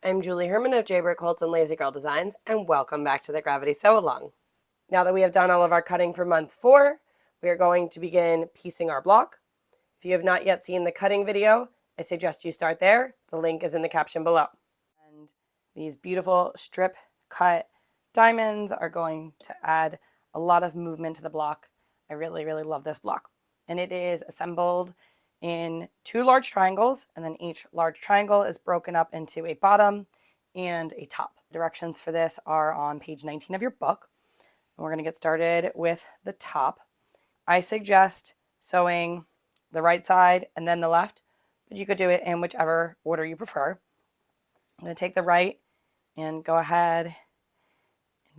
I'm Julie Herman of Jaybird Quilts and Lazy Girl Designs, and welcome back to the Gravity Sew Along. Now that we have done all of our cutting for month 4, we are going to begin piecing our block. If you have not yet seen the cutting video, I suggest you start there. The link is in the caption below. And these beautiful strip cut diamonds are going to add a lot of movement to the block. I really, really love this block. And it is assembled in 2 large triangles, and then each large triangle is broken up into a bottom and a top. Directions for this are on page 19 of your book. And we're going to get started with the top. I suggest sewing the right side and then the left, but you could do it in whichever order you prefer. I'm going to take the right and go ahead and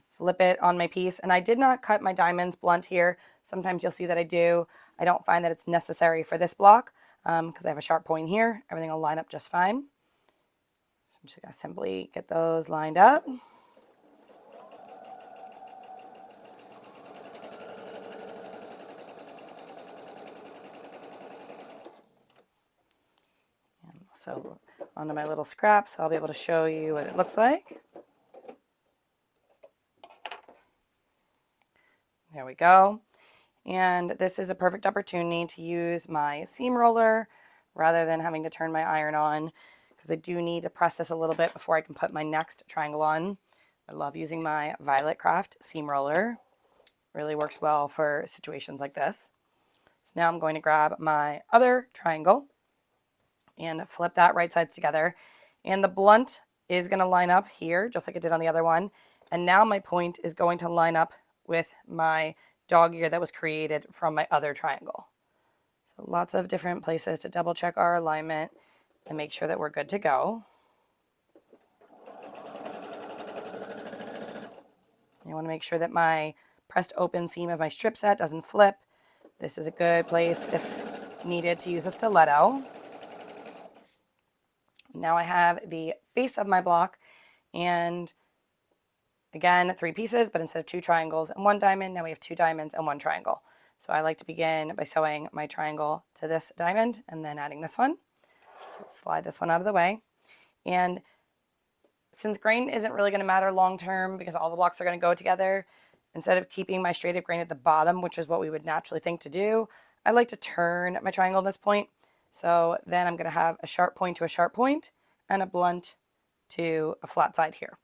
flip it on my piece. And I did not cut my diamonds blunt here. Sometimes you'll see that I do. I don't find that it's necessary for this block because I have a sharp point here. Everything will line up just fine. So I'm just going to simply get those lined up. And so onto my little scraps, I'll be able to show you what it looks like. There we go. And this is a perfect opportunity to use my seam roller rather than having to turn my iron on, because I do need to press this a little bit before I can put my next triangle on. I love using my Violet Craft seam roller. Really works well for situations like this. So now I'm going to grab my other triangle and flip that right sides together. And the blunt is going to line up here just like it did on the other one. And now my point is going to line up with my dog ear that was created from my other triangle. So lots of different places to double check our alignment and make sure that we're good to go. You want to make sure that my pressed open seam of my strip set doesn't flip. This is a good place, if needed, to use a stiletto. Now I have the base of my block, and again, 3 pieces, but instead of 2 triangles and 1 diamond, now we have 2 diamonds and 1 triangle. So I like to begin by sewing my triangle to this diamond and then adding this one. So let's slide this one out of the way. And since grain isn't really going to matter long term because all the blocks are going to go together, instead of keeping my straight up grain at the bottom, which is what we would naturally think to do, I like to turn my triangle at this point. So then I'm going to have a sharp point to a sharp point and a blunt to a flat side here.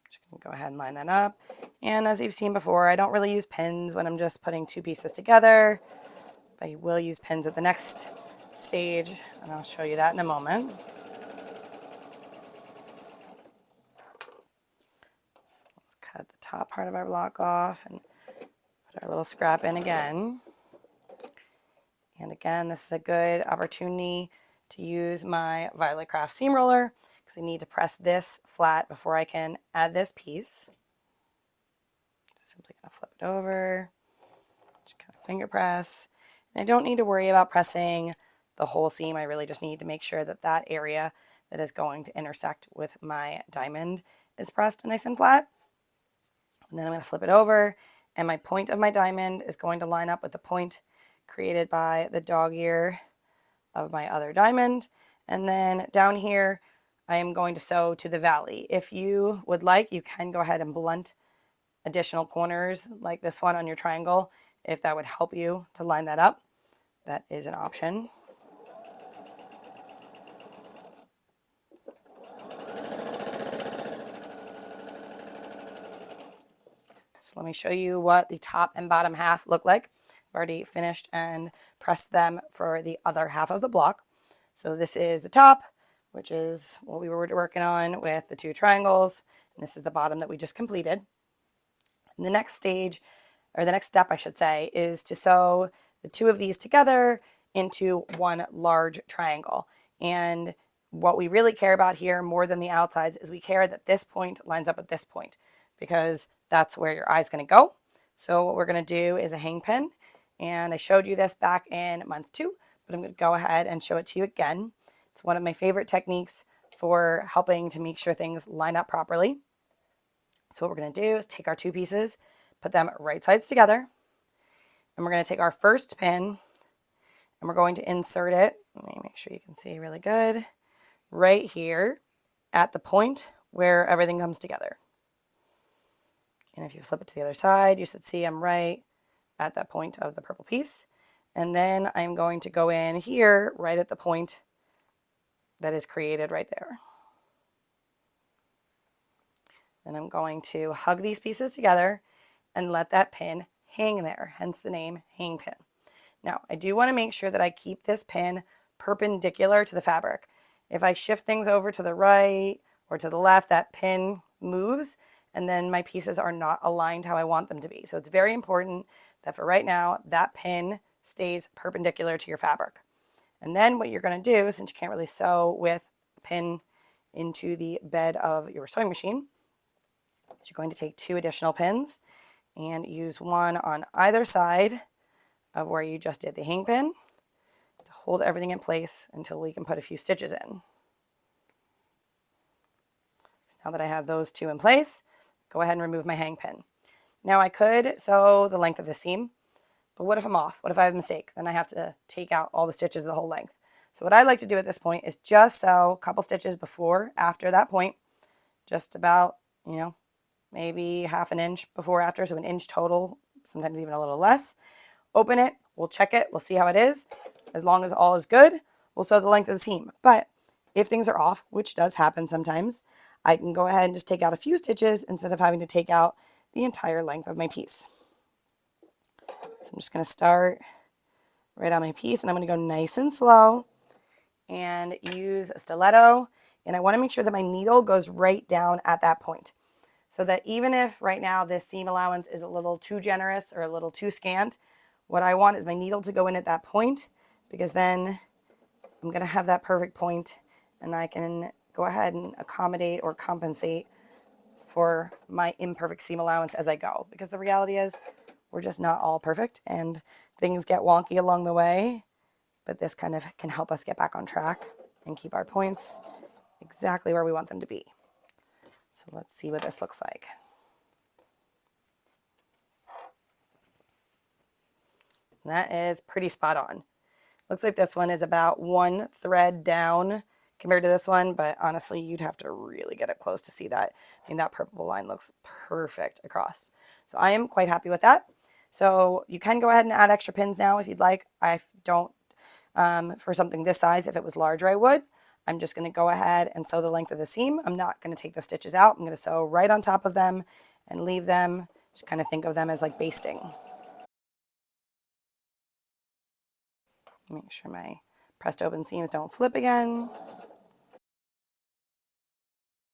Just going to go ahead and line that up. And as you've seen before, I don't really use pins when I'm just putting 2 pieces together. I will use pins at the next stage, and I'll show you that in a moment. So let's cut the top part of our block off and put our little scrap in again. And again, this is a good opportunity to use my Violet Craft seam roller because I need to press this flat before I can add this piece. Just simply going to flip it over, just kind of finger press. And I don't need to worry about pressing the whole seam. I really just need to make sure that that area that is going to intersect with my diamond is pressed nice and flat. And then I'm going to flip it over, and my point of my diamond is going to line up with the point created by the dog ear of my other diamond. And then down here, I am going to sew to the valley. If you would like, you can go ahead and blunt additional corners like this one on your triangle if that would help you to line that up. That is an option. So let me show you what the top and bottom half look like. I've already finished and pressed them for the other half of the block. So this is the top, which is what we were working on with the 2 triangles. And this is the bottom that we just completed. And the next stage, or the next step I should say, is to sew the 2 of these together into 1 large triangle. And what we really care about here more than the outsides is we care that this point lines up with this point, because that's where your eye is going to go. So what we're going to do is a hang pin, and I showed you this back in month 2, but I'm going to go ahead and show it to you again. It's one of my favorite techniques for helping to make sure things line up properly. So what we're going to do is take our 2 pieces, put them right sides together, and we're going to take our first pin, and we're going to insert it. Let me make sure you can see really good. right here at the point where everything comes together. And if you flip it to the other side, you should see I'm right at that point of the purple piece. And then I'm going to go in here right at the point that is created right there. And I'm going to hug these pieces together and let that pin hang there, hence the name hang pin. Now, I do want to make sure that I keep this pin perpendicular to the fabric. If I shift things over to the right or to the left, that pin moves, and then my pieces are not aligned how I want them to be. So it's very important that for right now, that pin stays perpendicular to your fabric. And then what you're going to do, since you can't really sew with a pin into the bed of your sewing machine, is you're going to take 2 additional pins and use one on either side of where you just did the hang pin to hold everything in place until we can put a few stitches in. So now that I have those 2 in place, go ahead and remove my hang pin. Now I could sew the length of the seam, but what if I'm off? What if I have a mistake? Then I have to take out all the stitches the whole length. So what I like to do at this point is just sew a couple stitches before, after that point, just about, maybe half an inch before, after, so an inch total, sometimes even a little less. Open it, we'll check it, we'll see how it is. As long as all is good, we'll sew the length of the seam. But if things are off, which does happen sometimes, I can go ahead and just take out a few stitches instead of having to take out the entire length of my piece. So I'm just going to start right on my piece, and I'm going to go nice and slow and use a stiletto. And I want to make sure that my needle goes right down at that point, so that even if right now this seam allowance is a little too generous or a little too scant, what I want is my needle to go in at that point, because then I'm going to have that perfect point and I can go ahead and accommodate or compensate for my imperfect seam allowance as I go. Because the reality is we're just not all perfect and things get wonky along the way, but this kind of can help us get back on track and keep our points exactly where we want them to be. So let's see what this looks like. That is pretty spot on. Looks like this one is about 1 thread down compared to this one, but honestly, you'd have to really get up close to see that. I mean, that purple line looks perfect across. So I am quite happy with that. So you can go ahead and add extra pins now if you'd like. I don't, for something this size. If it was larger, I would. I'm just going to go ahead and sew the length of the seam. I'm not going to take the stitches out. I'm going to sew right on top of them and leave them. Just kind of think of them as like basting. Make sure my pressed open seams don't flip again.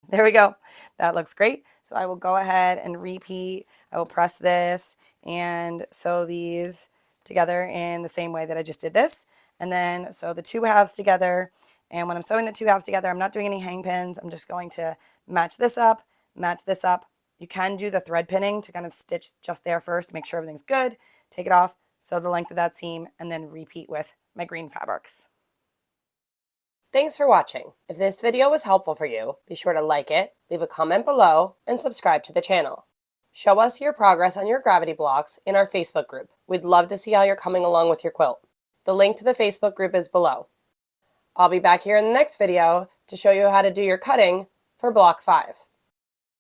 There we go. That looks great. So I will go ahead and repeat. I will press this and sew these together in the same way that I just did this. And then sew the 2 halves together. And when I'm sewing the 2 halves together, I'm not doing any hang pins. I'm just going to match this up, match this up. You can do the thread pinning to kind of stitch just there first, make sure everything's good, take it off, sew the length of that seam, and then repeat with my green fabrics. Thanks for watching. If this video was helpful for you, be sure to like it, leave a comment below, and subscribe to the channel. Show us your progress on your gravity blocks in our Facebook group. We'd love to see how you're coming along with your quilt. The link to the Facebook group is below. I'll be back here in the next video to show you how to do your cutting for block 5.